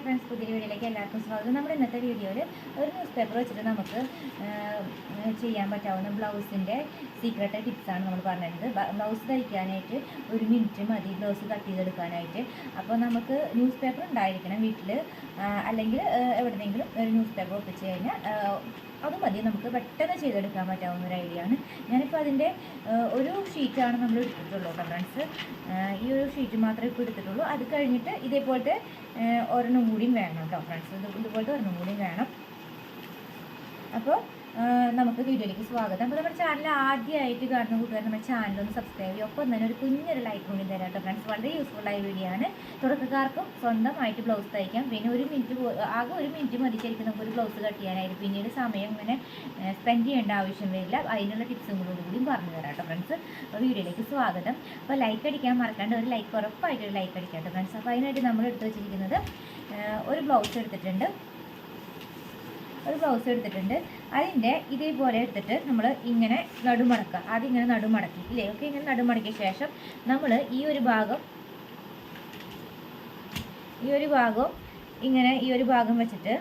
Friends, പുതിയ വീഡിയോയിലേക്ക് എല്ലാവർക്കും സ്വാഗതം. നമ്മുടെ ഇന്നത്തെ വീഡിയോയിൽ ഒരു ന്യൂസ് പേപ്പർ വെച്ചിട്ട് നമുക്ക് ചെയ്യാൻ പറ്റാവുന്ന ബ്ലൗസിൻ്റെ സീക്രട്ട് ടിപ്സാണ് നമ്മൾ പറഞ്ഞിരുന്നത്. ബ്ലൗസ് ധരിക്കാനായിട്ട് 1 മിനിറ്റ് മതി ബ്ലൗസ് കട്ട് ചെയ്തെടുക്കാനായിട്ട്. അപ്പോൾ നമുക്ക് ന്യൂസ് പേപ്പർ ഉണ്ടായിരിക്കണം വീട്ടിൽ, അല്ലെങ്കിൽ എവിടെയെങ്കിലും ഒരു ന്യൂസ് പേപ്പർ ഒപ്പിച്ച് കഴിഞ്ഞാൽ അത് മതി, നമുക്ക് പെട്ടെന്ന് ചെയ്തെടുക്കാൻ പറ്റാവുന്ന ഒരു ഐഡിയ ആണ്. ഞാനിപ്പോൾ അതിൻ്റെ ഒരു ഷീറ്റാണ് നമ്മൾ എടുത്തിട്ടുള്ളൂ കേട്ടോ ഫ്രണ്ട്സ്. ഈ ഒരു ഷീറ്റ് മാത്രമേ ഇപ്പോൾ എടുത്തിട്ടുള്ളൂ. അത് കഴിഞ്ഞിട്ട് ഇതേപോലത്തെ ഒരെണ്ണം കൂടിയും വേണം കേട്ടോ ഫ്രണ്ട്സ്. ഇതുപോലത്തെ ഒരെണ്ണം കൂടിയും വേണം. അപ്പോൾ നമുക്ക് വീഡിയോയിലേക്ക് സ്വാഗതം. അപ്പോൾ നമ്മുടെ ചാനൽ ആദ്യമായിട്ട് കാണുന്ന കൂട്ടുകാർ നമ്മുടെ ചാനലൊന്ന് സബ്സ്ക്രൈബ് ചെയ്യും. ഒപ്പം തന്നെ ഒരു കുഞ്ഞൊരു ലൈക്ക് കൂടി തരാം കേട്ടോ ഫ്രണ്ട്സ്. വളരെ യൂസ്ഫുള്ളായ വീഡിയോ ആണ്. തുടക്കക്കാർക്കും സ്വന്തമായിട്ട് ബ്ലൗസ് തയ്ക്കാം. പിന്നെ 1 മിനിറ്റ്, ആകെ 1 മിനിറ്റ് മതി ശരിക്കും നമുക്കൊരു ബ്ലൗസ് കട്ട് ചെയ്യാനായിട്ട്. പിന്നീട് സമയം ഇങ്ങനെ സ്പെൻഡ് ചെയ്യേണ്ട ആവശ്യം വരില്ല. അതിനുള്ള ടിപ്സും കൂടിയും പറഞ്ഞു തരാം കേട്ടോ ഫ്രണ്ട്സ്. അപ്പോൾ വീഡിയോയിലേക്ക് സ്വാഗതം. അപ്പോൾ ലൈക്ക് അടിക്കാൻ മറക്കാണ്ട് ഒരു ലൈക്ക്, ഉറപ്പായിട്ടൊരു ലൈക്ക് അടിക്കാം കേട്ടോ ഫ്രണ്ട്സ്. അപ്പോൾ അതിനായിട്ട് നമ്മൾ എടുത്ത് വെച്ചിരിക്കുന്നത് ഒരു ബ്ലൗസ് എടുത്തിട്ടുണ്ട്. അതിൻ്റെ ഇതേപോലെ എടുത്തിട്ട് നമ്മൾ ഇങ്ങനെ നടുമടക്കുക. ആദ്യം ഇങ്ങനെ നടുമടക്കി ഇല്ലേ, ഓക്കെ. ഇങ്ങനെ നടുമടക്കിയ ശേഷം നമ്മൾ ഈ ഒരു ഭാഗം ഇങ്ങനെ ഈ ഒരു ഭാഗം വെച്ചിട്ട്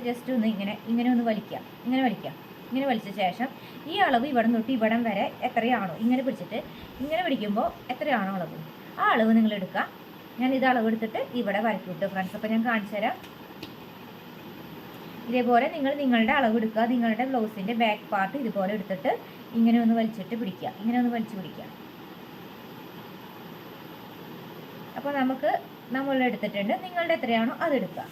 ജസ്റ്റ് ഒന്ന് ഇങ്ങനെ ഒന്ന് വലിക്കുക. ഇങ്ങനെ വലിച്ച ശേഷം ഈ അളവ് ഇവിടെ തൊട്ട് ഇവിടം വരെ എത്രയാണോ ഇങ്ങനെ പിടിച്ചിട്ട് ഇങ്ങനെ പിടിക്കുമ്പോൾ എത്രയാണോ അളവ്, ആ അളവ് നിങ്ങൾ എടുക്കുക. ഞാൻ ഇത് അളവ് എടുത്തിട്ട് ഇവിടെ വരയ്ക്കും കേട്ടോ ഫ്രണ്ട്സ്. അപ്പോൾ ഞാൻ കാണിച്ചു തരാം. ഇതേപോലെ നിങ്ങൾ നിങ്ങളുടെ അളവ് എടുക്കുക. നിങ്ങളുടെ ബ്ലൗസിൻ്റെ ബാക്ക് പാർട്ട് ഇതുപോലെ എടുത്തിട്ട് ഇങ്ങനെ ഒന്ന് വലിച്ചിട്ട് പിടിക്കുക. അപ്പോൾ നമ്മൾ എടുത്തിട്ടുണ്ട്. നിങ്ങളുടെ എത്രയാണോ അതെടുക്കുക.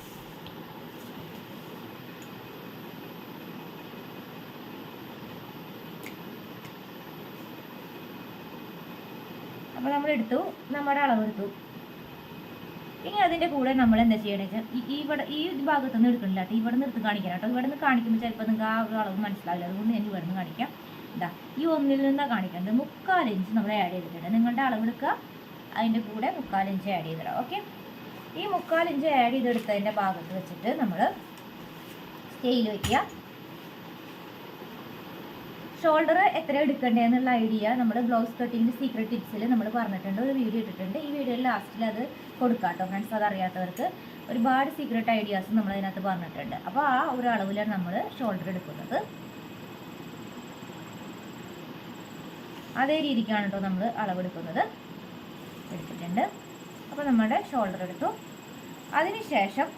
അപ്പോൾ നമ്മളെടുത്തു, നമ്മുടെ അളവെടുത്തു. ഇനി അതിൻ്റെ കൂടെ നമ്മൾ എന്താ ചെയ്യണമെന്ന് വെച്ചാൽ ഈ ഭാഗത്തു നിന്ന് എടുക്കണില്ല കേട്ടോ, ഇവിടെ നിന്ന് എടുത്ത് കാണിക്കണം കേട്ടോ. ഇവിടെ നിന്ന് കാണിക്കുമ്പോൾ ചിലപ്പോൾ നിങ്ങൾക്ക് ആ ഒരു അളവ് മനസ്സിലാവില്ല. അതുകൊണ്ട് ഞാൻ ഇവിടെ നിന്ന് കാണിക്കാം. ഇതാ, ഈ 1-ൽ നിന്നാണ് കാണിക്കുന്നത്. 3/4 ഇഞ്ച് നമ്മൾ ആഡ് ചെയ്തിട്ടുണ്ട്. നിങ്ങളുടെ അളവെടുക്കുക, അതിൻ്റെ കൂടെ 3/4 ഇഞ്ച് ആഡ് ചെയ്തിടാം. ഓക്കെ. ഈ 3/4 ഇഞ്ച് ആഡ് ചെയ്തെടുത്തതിൻ്റെ ഭാഗത്ത് വെച്ചിട്ട് നമ്മൾ സ്കെയിൽ വയ്ക്കുക. ഷോൾഡർ എത്ര എടുക്കേണ്ടതെന്നുള്ള ഐഡിയ നമ്മൾ ബ്ലൗസ് കട്ടിങ്ങിൻ്റെ സീക്രട്ട് ടിപ്സിൽ നമ്മൾ പറഞ്ഞിട്ടുണ്ട്, ഒരു വീഡിയോ ഇട്ടിട്ടുണ്ട്. ഈ വീഡിയോയിൽ ലാസ്റ്റിൽ അത് കൊടുക്കാം കേട്ടോ ഫ്രണ്ട്സ്. അതറിയാത്തവർക്ക് ഒരുപാട് സീക്രട്ട് ഐഡിയാസ് നമ്മൾ അതിനകത്ത് പറഞ്ഞിട്ടുണ്ട്. അപ്പോൾ ആ ഒരു അളവിലാണ് നമ്മൾ ഷോൾഡർ എടുക്കുന്നത്. അതേ രീതിക്കാണ് കേട്ടോ നമ്മൾ അളവെടുക്കുന്നത്. എടുത്തിട്ടുണ്ട്. അപ്പോൾ നമ്മുടെ ഷോൾഡർ എടുത്തു. അതിനുശേഷം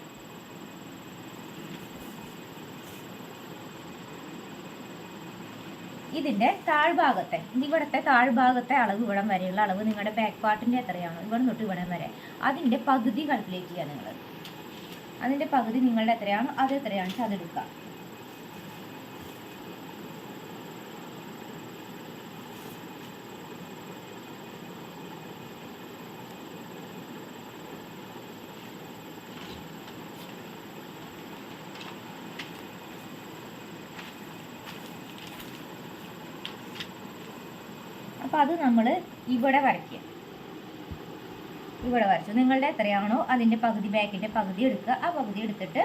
ഇതിൻ്റെ താഴ്ഭാഗത്തെ, ഇവിടുത്തെ താഴ്ഭാഗത്തെ അളവ് ഇവിടം വരെയുള്ള അളവ് നിങ്ങളുടെ ബാക്ക് പാർട്ടിൻ്റെ എത്രയാണോ ഇവിടെ തൊട്ട് ഇവിടം വരെ അതിൻ്റെ പകുതി കാൽക്കുലേറ്റ് ചെയ്യുക. നിങ്ങൾ അതിൻ്റെ പകുതി നിങ്ങളുടെ എത്രയാണോ അത് എത്രയാണെന്ന് വെച്ചാൽ അതെടുക്കുക. അപ്പോൾ അത് നമ്മൾ ഇവിടെ വരയ്ക്കുക. ഇവിടെ വരച്ചു. നിങ്ങളുടെ എത്രയാണോ അതിൻ്റെ പകുതി, ബാക്കിൻ്റെ പകുതി എടുക്കുക. ആ പകുതി എടുത്തിട്ട്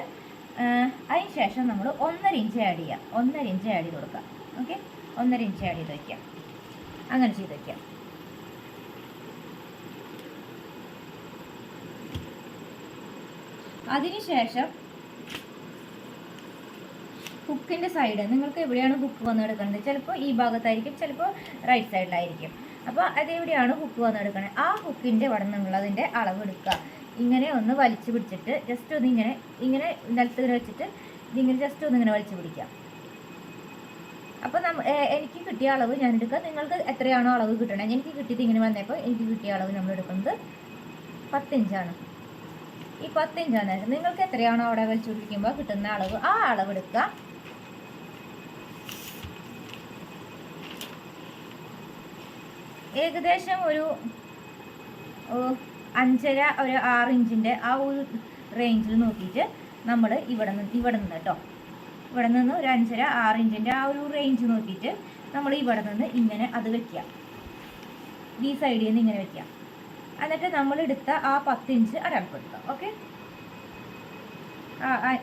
അതിന് ശേഷം നമ്മൾ 1.5 ഇഞ്ച് ആഡ് ചെയ്യുക. 1.5 ഇഞ്ച് ആഡ് ചെയ്ത് കൊടുക്കുക. ഓക്കെ. 1.5 ഇഞ്ച് ആഡ് ചെയ്ത് വയ്ക്കുക. അങ്ങനെ ചെയ്ത് വയ്ക്കുക. അതിനുശേഷം ഹുക്കിൻ്റെ സൈഡ് നിങ്ങൾക്ക് എവിടെയാണ് ഹുക്ക് വന്ന് എടുക്കുന്നത്, ചിലപ്പോൾ ഈ ഭാഗത്തായിരിക്കും, ചിലപ്പോൾ റൈറ്റ് സൈഡിലായിരിക്കും. അപ്പോൾ അതെവിടെയാണ് ഹുക്ക് വന്ന് എടുക്കുന്നത്, ആ ഹുക്കിൻ്റെ അവിടെ നിന്നുള്ളതിൻ്റെ അളവ് എടുക്കുക. ഇങ്ങനെ ഒന്ന് വലിച്ചു പിടിച്ചിട്ട് ജസ്റ്റ് ഒന്ന് ഇങ്ങനെ നിലത്ത് വെച്ചിട്ട് ഇതിങ്ങനെ ജസ്റ്റ് ഒന്ന് ഇങ്ങനെ വലിച്ചു പിടിക്കാം. അപ്പോൾ എനിക്ക് കിട്ടിയ അളവ് ഞാൻ എടുക്കുക. നിങ്ങൾക്ക് എത്രയാണോ അളവ് കിട്ടണേ, എനിക്ക് കിട്ടിയത് ഇങ്ങനെ വന്നപ്പോൾ എനിക്ക് കിട്ടിയ അളവ് നമ്മൾ എടുക്കുന്നത് 10 ഇഞ്ചാണ്. ഈ 10 ഇഞ്ചാണ്. നിങ്ങൾക്ക് എത്രയാണോ അവിടെ വലിച്ചു പിടിക്കുമ്പോൾ കിട്ടുന്ന അളവ്, ആ അളവ് എടുക്കുക. ഏകദേശം ഒരു 5.5 ഒരു 6 ഇഞ്ചിൻ്റെ ആ ഒരു റേഞ്ചിൽ നോക്കിയിട്ട് നമ്മൾ ഇവിടെ നിന്ന് കേട്ടോ, ഇവിടെ നിന്ന് ഒരു 5.5 6 ഇഞ്ചിൻ്റെ ആ ഒരു റേഞ്ച് നോക്കിയിട്ട് നമ്മൾ ഇവിടെ നിന്ന് ഇങ്ങനെ അത് വയ്ക്കുക. ഈ സൈഡിൽ നിന്ന് ഇങ്ങനെ വയ്ക്കുക. എന്നിട്ട് നമ്മളെടുത്ത ആ 10 ഇഞ്ച് അടയാളപ്പെടുത്തുക. ഓക്കെ.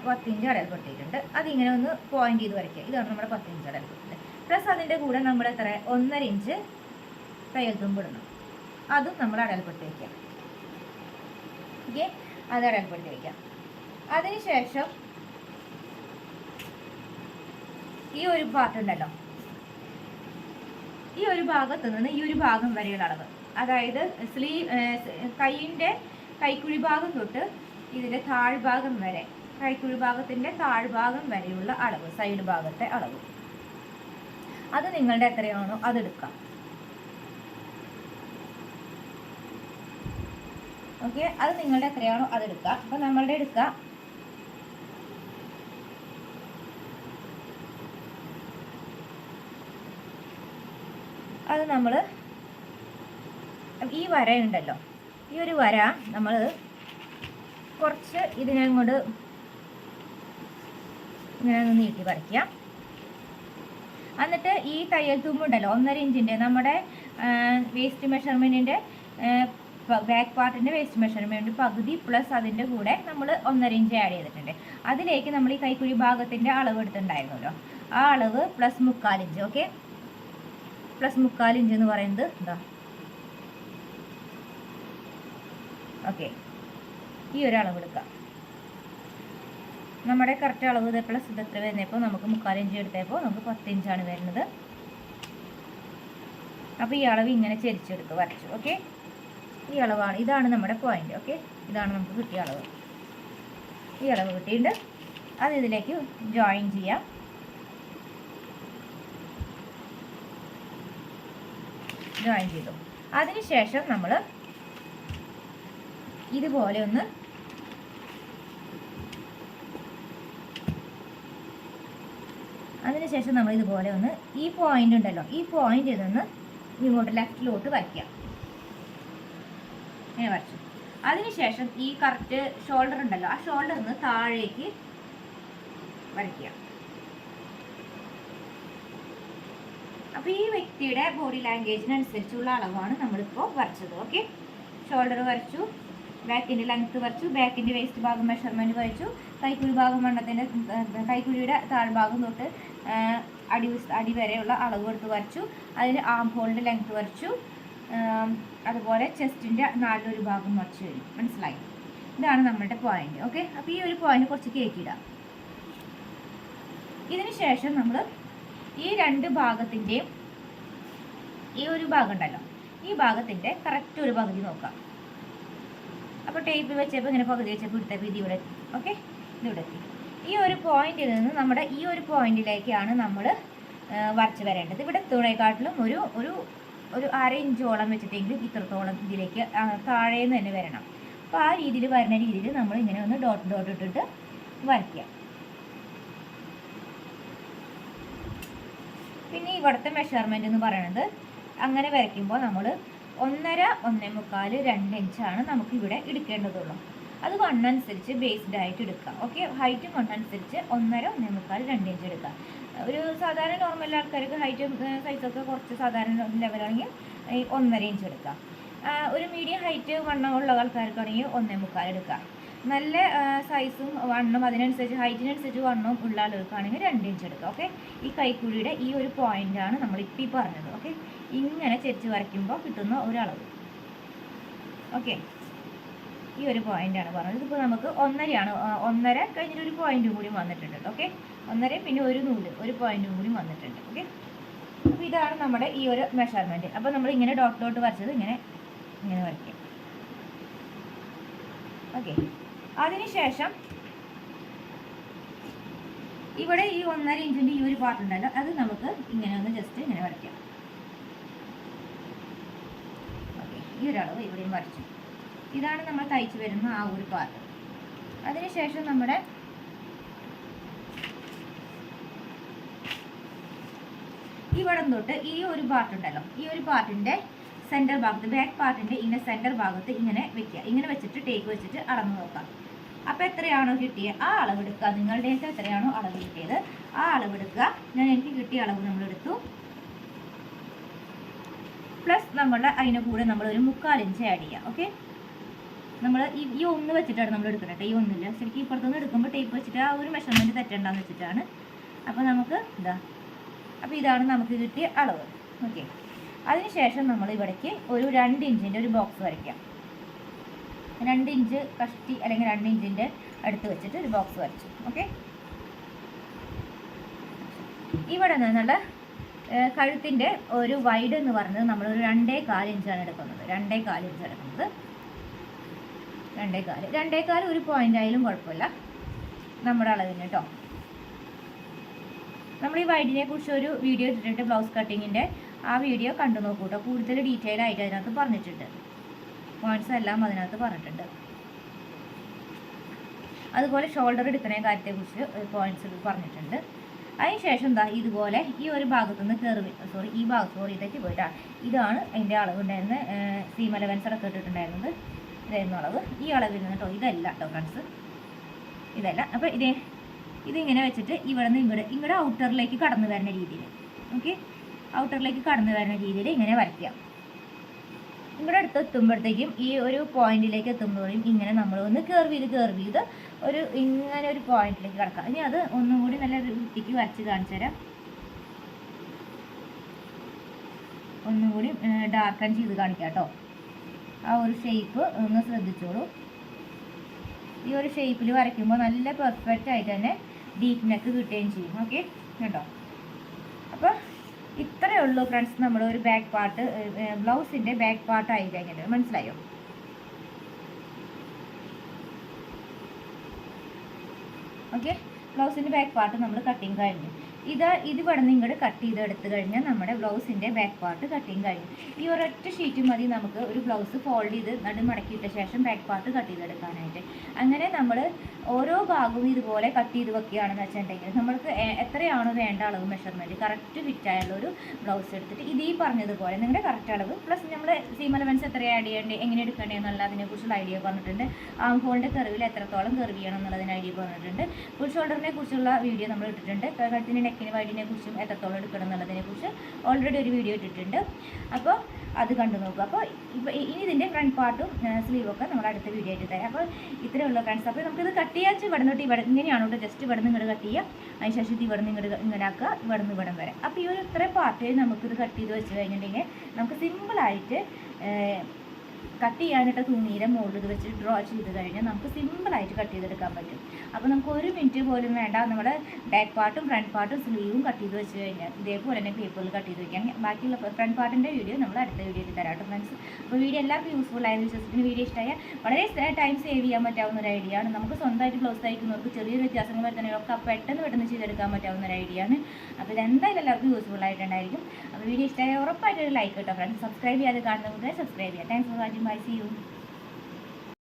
10 ഇഞ്ച് അടയാളപ്പെടുത്തിയിട്ടുണ്ട്. അതിങ്ങനെ ഒന്ന് പോയിന്റ് ചെയ്ത് വരയ്ക്കുക. ഇതാണ് നമ്മുടെ 10 ഇഞ്ച് അടയാളപ്പെടുത്തുന്നത്. പ്ലസ് അതിൻ്റെ കൂടെ നമ്മൾ എത്ര 1.5 ഇഞ്ച് തയ്യൽ തുമ്പ് ഇടണം. അതും നമ്മൾ അടയാളപ്പെടുത്തി വയ്ക്കാം. ഓക്കെ. അത് അടയാളപ്പെടുത്തി വയ്ക്കാം. അതിനുശേഷം ഈ ഒരു പാർട്ട് ഉണ്ടല്ലോ, ഈ ഒരു ഭാഗത്ത് നിന്ന് ഈ ഒരു ഭാഗം വരെയുള്ള അളവ്, അതായത് കൈക്കുഴി ഭാഗം തൊട്ട് ഇതിൻ്റെ താഴ്ഭാഗം വരെ, കൈക്കുഴി ഭാഗത്തിൻ്റെ താഴ്ഭാഗം വരെയുള്ള അളവ്, സൈഡ് ഭാഗത്തെ അളവ്, അത് നിങ്ങളുടെ എത്രയാണോ അതെടുക്കാം. ഓക്കെ, അത് നിങ്ങളുടെ എത്രയാണോ അതെടുക്കാം. അപ്പം നമ്മളുടെ എടുക്കാം, അത് നമ്മൾ ഈ വര ഉണ്ടല്ലോ, ഈ ഒരു വര നമ്മൾ കുറച്ച് ഇതിനങ്ങോട്ട് ഇങ്ങനെ ഒന്ന് നീട്ടി വരയ്ക്കാം. എന്നിട്ട് ഈ തയ്യൽ തുമ്പുണ്ടല്ലോ 1.5 ഇഞ്ചിൻ്റെ നമ്മുടെ വേസ്റ്റ് മെഷർമെൻറ്റിൻ്റെ ബാക്ക് പാർട്ടിൻ്റെ വേസ്റ്റ് മെഷർമെൻറ്റ് പകുതി പ്ലസ് അതിൻ്റെ കൂടെ നമ്മൾ 1.5 ഇഞ്ച് ആഡ് ചെയ്തിട്ടുണ്ട്. അതിലേക്ക് നമ്മൾ ഈ കൈക്കുഴി ഭാഗത്തിൻ്റെ അളവ് എടുത്തിട്ടുണ്ടായിരുന്നല്ലോ, ആ അളവ് plus 3/4 inch. Okay, plus 3/4 inch എന്ന് പറയുന്നത് എന്താ, ഓക്കെ, ഈ ഒരു അളവ് എടുക്കാം. നമ്മുടെ കറക്റ്റ് അളവ് ഇത് പ്ലസ് ഇത് എത്ര വരുന്നപ്പോൾ നമുക്ക് 3/4 ഇഞ്ച് എടുത്തപ്പോൾ നമുക്ക് 10 ഇഞ്ചാണ് വരുന്നത്. അപ്പോൾ ഈ അളവ് ഇങ്ങനെ ചെരിച്ചെടുത്ത് വരച്ചു. ഓക്കെ, ഈ അളവാണ്, ഇതാണ് നമ്മുടെ പോയിന്റ്. ഓക്കെ, ഇതാണ് നമുക്ക് കിട്ടിയ അളവ്. ഈ അളവ് കിട്ടിയിട്ടുണ്ട്, അത് ഇതിലേക്ക് ജോയിൻ ചെയ്യാം. ജോയിൻ ചെയ്തു. അതിനുശേഷം നമ്മൾ ഇതുപോലെ ഒന്ന് ഈ പോയിന്റ് ഉണ്ടല്ലോ, ഈ പോയിന്റിൽ നിന്ന് ഇങ്ങോട്ട് ലെഫ്റ്റിലോട്ട് വരയ്ക്കാം. ഇങ്ങനെ വരച്ചു. അതിനുശേഷം ഈ കറക്റ്റ് ഷോൾഡർ ഉണ്ടല്ലോ, ആ ഷോൾഡറിൽ നിന്ന് താഴേക്ക് വരയ്ക്കുക. അപ്പോൾ ഈ വ്യക്തിയുടെ ബോഡി ലാംഗ്വേജിനനുസരിച്ചുള്ള അളവാണ് നമ്മളിപ്പോൾ വരച്ചത്. ഓക്കെ, ഷോൾഡർ വരച്ചു, ബാക്കിൻ്റെ ലെങ്ത്ത് വരച്ചു, ബാക്കിൻ്റെ വേസ്റ്റ് ഭാഗം മെഷർമെൻറ്റ് വരച്ചു, കൈക്കുഴി ഭാഗം വണ്ണത്തിൻ്റെ കൈക്കുഴിയുടെ താഴ്ഭാഗം തൊട്ട് അടി വരെയുള്ള അളവ് എടുത്ത് വരച്ചു, അതിന് ആം ഹോളിൻ്റെ ലെങ്ത്ത് വരച്ചു, അതുപോലെ ചെസ്റ്റിൻ്റെ 4/1 ഭാഗം വരച്ചു വരും. മനസ്സിലായി? ഇതാണ് നമ്മളുടെ പോയിന്റ്. ഓക്കെ, അപ്പോൾ ഈ ഒരു പോയിന്റ് കുറച്ച് കയറ്റിയിടാം. ഇതിന് ശേഷം നമ്മൾ ഈ രണ്ട് ഭാഗത്തിൻ്റെയും ഈ ഒരു ഭാഗം ഉണ്ടല്ലോ, ഈ ഭാഗത്തിൻ്റെ കറക്റ്റ് ഒരു പകുതി നോക്കാം. അപ്പോൾ ടേപ്പ് വെച്ചപ്പോൾ ഇങ്ങനെ പകുതി വെച്ചപ്പോൾ എടുത്തപ്പോൾ ഇത് ഇവിടെ എത്തി. ഓക്കെ, ഇതിവിടെ എത്തി. ഈ ഒരു പോയിന്റിൽ നിന്ന് നമ്മുടെ ഈ ഒരു പോയിന്റിലേക്കാണ് നമ്മൾ വരച്ച് വരേണ്ടത്. ഇവിടെ എത്തുന്നതിനെക്കാട്ടിലും ഒരു ഒരു ഒരു 1/2 ഇഞ്ചോളം വെച്ചിട്ടെങ്കിലും ഇത്രത്തോളം ഇതിലേക്ക് താഴേന്ന് തന്നെ വരണം. അപ്പോൾ ആ രീതിയിൽ വരുന്ന രീതിയിൽ നമ്മൾ ഇങ്ങനെ ഒന്ന് ഡോട്ട് ഡോട്ട് ഇട്ടിട്ട് വരയ്ക്കുക. പിന്നെ ഇവിടുത്തെ മെഷർമെൻറ്റ് എന്ന് പറയുന്നത് അങ്ങനെ വരയ്ക്കുമ്പോൾ നമ്മൾ 1.5, 1.25, 2 ഇഞ്ചാണ് നമുക്ക് ഇവിടെ എടുക്കേണ്ടതുള്ളൂ. അത് വണ്ണനുസരിച്ച് ബേസ്ഡ് ആയിട്ട് എടുക്കാം. ഓക്കെ, ഹൈറ്റും വണ്ണനുസരിച്ച് 1.5, 1.25, 2 ഇഞ്ച് എടുക്കാം. ഒരു സാധാരണ നോർമൽ ആൾക്കാർക്ക് ഹൈറ്റും സൈസൊക്കെ കുറച്ച് സാധാരണ ലെവലാണെങ്കിൽ 1.5 ഇഞ്ച് എടുക്കാം. ഒരു മീഡിയം ഹൈറ്റ് വണ്ണം ഉള്ള ആൾക്കാർക്കാണെങ്കിൽ 1.25 എടുക്കാം. നല്ല സൈസും വണ്ണും അതിനനുസരിച്ച് ഹൈറ്റിനനുസരിച്ച് വണ്ണവും ഉള്ള ആളുകൾക്കാണെങ്കിൽ 2 ഇഞ്ച് എടുക്കാം. ഓക്കെ, ഈ കൈക്കുഴിയുടെ ഈ ഒരു പോയിൻ്റാണ് നമ്മളിപ്പോൾ ഈ പറഞ്ഞത്. ഓക്കെ, ഇങ്ങനെ ചെരിച്ച് വരയ്ക്കുമ്പോൾ കിട്ടുന്ന ഒരളവ്. ഓക്കെ, ഈ ഒരു പോയിൻ്റാണ് പറഞ്ഞത്. ഇതിപ്പോൾ നമുക്ക് 1.5 1.5 കഴിഞ്ഞിട്ട് ഒരു പോയിൻറ്റും കൂടി വന്നിട്ടുണ്ട്. ഓക്കെ, 1.5 പിന്നെ ഒരു നൂല് ഒരു പോയിൻറ്റും കൂടി വന്നിട്ടുണ്ട്. ഓക്കെ, അപ്പോൾ ഇതാണ് നമ്മുടെ ഈ ഒരു മെഷർമെൻറ്റ്. അപ്പോൾ നമ്മൾ ഇങ്ങനെ ഡോട്ട് ഡോട്ട് വരച്ചത് ഇങ്ങനെ വരയ്ക്കാം. ഓക്കെ, അതിനുശേഷം ഇവിടെ ഈ 1.5 ഇഞ്ചിൻ്റെ ഈ ഒരു പാർട്ട് ഉണ്ടല്ലോ, അത് നമുക്ക് ഇങ്ങനെ ഒന്ന് ജസ്റ്റ് ഇങ്ങനെ വരയ്ക്കാം. ഓക്കെ, ഈ ഒരളവ് ഇവിടെയും വരച്ചു. ഇതാണ് നമ്മൾ തയ്ച്ച് വരുന്ന ആ ഒരു പാർട്ട്. അതിനുശേഷം നമ്മുടെ ഇവിടെ തൊട്ട് ഈ ഒരു പാർട്ട് ഉണ്ടല്ലോ, ഈ ഒരു പാർട്ടിൻ്റെ സെൻറ്റർ ഭാഗത്ത് ബാക്ക് പാർട്ടിൻ്റെ ഇങ്ങനെ സെൻറ്റർ ഭാഗത്ത് ഇങ്ങനെ വെക്കുക. ഇങ്ങനെ വെച്ചിട്ട് ടേക്ക് വെച്ചിട്ട് അളന്ന് നോക്കാം. അപ്പോൾ എത്രയാണോ കിട്ടിയത് ആ അളവെടുക്കുക. നിങ്ങളുടെ എത്രയാണോ അളവ് കിട്ടിയത് ആ അളവെടുക്കുക. എനിക്ക് കിട്ടിയ അളവ് നമ്മളെടുത്തു. പ്ലസ് നമ്മളുടെ അതിൻ്റെ കൂടെ നമ്മളൊരു 3/4 ഇഞ്ച് ആഡ് ചെയ്യാം. ഓക്കെ, നമ്മൾ ഈ ഒന്ന് വെച്ചിട്ടാണ് നമ്മൾ എടുക്കുന്നത്. ഈ ഒന്നില്ല, ശരിക്കും ഇപ്പുറത്തുനിന്ന് എടുക്കുമ്പോൾ ടേപ്പ് വെച്ചിട്ട് ആ ഒരു മെഷർമെൻറ്റ് തെറ്റണ്ടെന്ന് വെച്ചിട്ടാണ്. അപ്പോൾ നമുക്ക് അപ്പോൾ ഇതാണ് നമുക്ക് കിട്ടിയ അളവ്. ഓക്കെ, അതിനുശേഷം നമ്മൾ ഇവിടേക്ക് ഒരു 2 ഇഞ്ചിൻ്റെ ഒരു ബോക്സ് വരയ്ക്കാം. 2 ഇഞ്ച് കഷ്ടി അല്ലെങ്കിൽ 2 ഇഞ്ചിൻ്റെ അടുത്ത് വെച്ചിട്ട് ഒരു ബോക്സ് വരച്ചു. ഓക്കെ, ഇവിടെ നിന്നുള്ള കഴുത്തിൻ്റെ ഒരു വൈഡ് എന്ന് പറയുന്നത് നമ്മളൊരു 2.25 ഇഞ്ചാണ് എടുക്കുന്നത്. 2.25 ഇഞ്ച് എടുക്കുന്നത്. 2.25 ഒരു പോയിൻ്റ് ആയാലും കുഴപ്പമില്ല നമ്മുടെ അളവിന് കേട്ടോ. നമ്മൾ ഈ വൈഡിനെ കുറിച്ച് ഒരു വീഡിയോ ഇട്ടിട്ടുണ്ട്, ബ്ലൗസ് കട്ടിങ്ങിൻ്റെ. ആ വീഡിയോ കണ്ടു നോക്കൂ കേട്ടോ. കൂടുതൽ ഡീറ്റെയിൽ ആയിട്ട് അതിനകത്ത് പറഞ്ഞിട്ടുണ്ട്, പോയിൻറ്റ്സ് എല്ലാം അതിനകത്ത് പറഞ്ഞിട്ടുണ്ട്. അതുപോലെ ഷോൾഡർ എടുക്കുന്ന കാര്യത്തെക്കുറിച്ച് പോയിൻറ്റ്സ് പറഞ്ഞിട്ടുണ്ട്. അതിനുശേഷം എന്താ ഇതുപോലെ ഈ ഒരു ഭാഗത്തു നിന്ന് ഇതൊക്കെ പോയിട്ടാണ്. ഇതാണ് അതിൻ്റെ അളവുണ്ടായിരുന്നത്. സീം അലവൻസ് അടക്കം ഇട്ടിട്ടുണ്ടായിരുന്നത് ഇതായിരുന്നു അളവ്. ഈ അളവിൽ നിന്ന് കേട്ടോ, ഇതല്ല കേട്ടോ ഫ്രണ്ട്സ്, ഇതല്ല. അപ്പോൾ ഇതിങ്ങനെ വെച്ചിട്ട് ഇവിടെ നിന്ന് ഇങ്ങോട്ട് ഔട്ടറിലേക്ക് കടന്നു വരുന്ന രീതിയിൽ, ഓക്കെ, ഔട്ടറിലേക്ക് കടന്നു വരുന്ന രീതിയിൽ ഇങ്ങനെ വരയ്ക്കാം. ഇവിടെ അടുത്ത് എത്തുമ്പോഴത്തേക്കും ഈ ഒരു പോയിന്റിലേക്ക് എത്തുമ്പോഴും ഇങ്ങനെ നമ്മൾ ഒന്ന് കർവ് ചെയ്ത് ഒരു ഇങ്ങനെ ഒരു പോയിന്റിലേക്ക് കിടക്കാം. ഇനി അത് ഒന്നും കൂടി നല്ല വൃത്തിക്ക് വരച്ച് കാണിച്ചു തരാം. ഒന്നും കൂടി ഡാർക്കൻ ചെയ്ത് കാണിക്കാം കേട്ടോ. ആ ഒരു ഷേപ്പ് ഒന്ന് ശ്രദ്ധിച്ചോളൂ. ഈ ഒരു ഷേപ്പിൽ വരയ്ക്കുമ്പോൾ നല്ല പെർഫെക്റ്റ് ആയിട്ട് തന്നെ ഡീപ്പ് നെക്ക് കിട്ടുകയും ചെയ്യും. ഓക്കെ കേട്ടോ. അപ്പോൾ ഇത്രയേ ഉള്ളൂ ഫ്രണ്ട്സ് നമ്മുടെ ഒരു ബാക്ക് പാർട്ട്, ബ്ലൗസിൻ്റെ ബാക്ക് പാർട്ട് ആയി കഴിഞ്ഞിട്ട്. മനസ്സിലായോ? ഓക്കെ, ബ്ലൗസിൻ്റെ ബാക്ക് പാർട്ട് നമ്മൾ കട്ടിങ് കഴിഞ്ഞു. ഇത് ഇവിടെ നിന്ന് ഇങ്ങോട്ട് കട്ട് ചെയ്തെടുത്ത് കഴിഞ്ഞാൽ നമ്മുടെ ബ്ലൗസിൻ്റെ ബാക്ക് പാർട്ട് കട്ടിങ് കഴിഞ്ഞു. ഈ ഒരൊറ്റ ഷീറ്റ് മതി നമുക്ക് ഒരു ബ്ലൗസ് ഫോൾഡ് ചെയ്ത് നടുമടക്കിയിട്ട ശേഷം ബാക്ക് പാർട്ട് കട്ട് ചെയ്തെടുക്കാനായിട്ട്. അങ്ങനെ നമ്മൾ ഓരോ ഭാഗവും ഇതുപോലെ കട്ട് ചെയ്ത് വെക്കുകയാണെന്ന് വെച്ചിട്ടുണ്ടെങ്കിൽ നമ്മൾക്ക് എത്രയാണോ വേണ്ട അളവ് മെഷർമെൻറ്റ് കറക്റ്റ് ഫിറ്റായുള്ള ഒരു ബ്ലൗസ് എടുത്തിട്ട് ഈ പറഞ്ഞതുപോലെ നിങ്ങളുടെ കറക്റ്റ് അളവ് പ്ലസ് നമ്മൾ സീം അലവൻസ് എത്ര ആഡ് ചെയ്യേണ്ടത്, എങ്ങനെ എടുക്കേണ്ടത് എന്നുള്ള അതിനെക്കുറിച്ചുള്ള ഐഡിയ പറഞ്ഞിട്ടുണ്ട്. ആം ഹോളിൻ്റെ കർവിൽ എത്രത്തോളം കർവ് ചെയ്യണം എന്നുള്ളതിന് ഐഡിയ പറഞ്ഞിട്ടുണ്ട്. ഫുൾ ഷോൾഡറിനെ കുറിച്ചുള്ള വീഡിയോ നമ്മൾ ഇട്ടിട്ടുണ്ട്. കഴുത്തിൻ്റെ നെക്കിന് വൈഡിനെ കുറിച്ചും എത്രത്തോളം എടുക്കണം എന്നുള്ളതിനെ കുറിച്ച് ഓൾറെഡി ഒരു വീഡിയോ ഇട്ടിട്ടുണ്ട്. അപ്പോൾ അത് കണ്ടു നോക്കുക. അപ്പോൾ ഇനി ഇതിൻ്റെ ഫ്രണ്ട് പാർട്ടും സ്ലീവൊക്കെ നമ്മൾ അടുത്ത വീഡിയോ ആയിട്ട് തരാം. അപ്പോൾ ഇത്രയുള്ള ഫ്രണ്ട്സ്. അപ്പോൾ നമുക്കിത് കട്ട് ചെയ്യാച്ച് ഇവിടെ നിന്നിട്ട് ഇവിടെ ഇങ്ങനെയാണോ കേട്ടോ, ജസ്റ്റ് ഇവിടെ നിന്ന് ഇങ്ങോട്ട് കട്ട് ചെയ്യുക. അതിനുശേഷം ഇവിടെ നിന്ന് ഇങ്ങനെ ആക്കുക, ഇവിടെ നിന്ന് ഇവിടം വരെ. അപ്പോൾ ഈ ഒരു ഇത്ര പാർട്ടിൽ നമുക്കിത് കട്ട് ചെയ്ത് വെച്ച് കഴിഞ്ഞിട്ടുണ്ടെങ്കിൽ നമുക്ക് സിമ്പിളായിട്ട് കട്ട് ചെയ്യാനായിട്ട് തുണിയുടെ മുകളിൽ ഇത് വെച്ച് ഡ്രോ ചെയ്ത് കഴിഞ്ഞാൽ നമുക്ക് സിമ്പിളായിട്ട് കട്ട് ചെയ്തെടുക്കാൻ പറ്റും. അപ്പോൾ നമുക്ക് 1 മിനിറ്റ് പോലും വേണ്ട നമ്മുടെ ബാക്ക് പാർട്ടും ഫ്രണ്ട് പാർട്ടും സ്ലീവും കട്ട് ചെയ്ത് വെച്ച് കഴിഞ്ഞാൽ ഇതേപോലെ തന്നെ പേപ്പറിൽ കട്ട് ചെയ്ത് വയ്ക്കാം. ബാക്കിയുള്ള ഫ്രണ്ട് പാർട്ടിൻ്റെ വീഡിയോ നമ്മൾ അടുത്ത വീഡിയോയിൽ തരാം ഫ്രണ്ട്സ്. അപ്പോൾ വീഡിയോ എല്ലാവർക്കും യൂസ്ഫുൾ ആയെന്ന് വിശ്വസിക്കുന്ന വീഡിയോ ഇഷ്ടമായ വളരെ ടൈം സേവ് ചെയ്യാൻ പറ്റാവുന്ന ഒരു ഐഡിയ ആണ്. നമുക്ക് സ്വന്തമായിട്ട് ബ്ലൗസ് തയ്ക്കുന്നവർക്ക് ചെറിയൊരു വ്യത്യാസങ്ങൾ വരുന്നതിനൊക്കെ പെട്ടെന്ന് ചെയ്തെടുക്കാൻ പറ്റാവുന്ന ഒരു ഐഡിയ ആണ്. അപ്പോൾ ഇതെന്തായാലും എല്ലാവർക്കും യൂസ്ഫുൾ ആയിട്ടുണ്ടായിരിക്കും. അപ്പോൾ വീഡിയോ ഇഷ്ടമായ ഉറപ്പായിട്ടൊരു ലൈക്ക് കേട്ടോ ഫ്രണ്ട്സ്. സബ്സ്ക്രൈബ് ചെയ്യാതെ കാണുന്നവർക്ക് സബ്സ്ക്രൈബ് ചെയ്യാം. Thanks for watching. Bye, see U.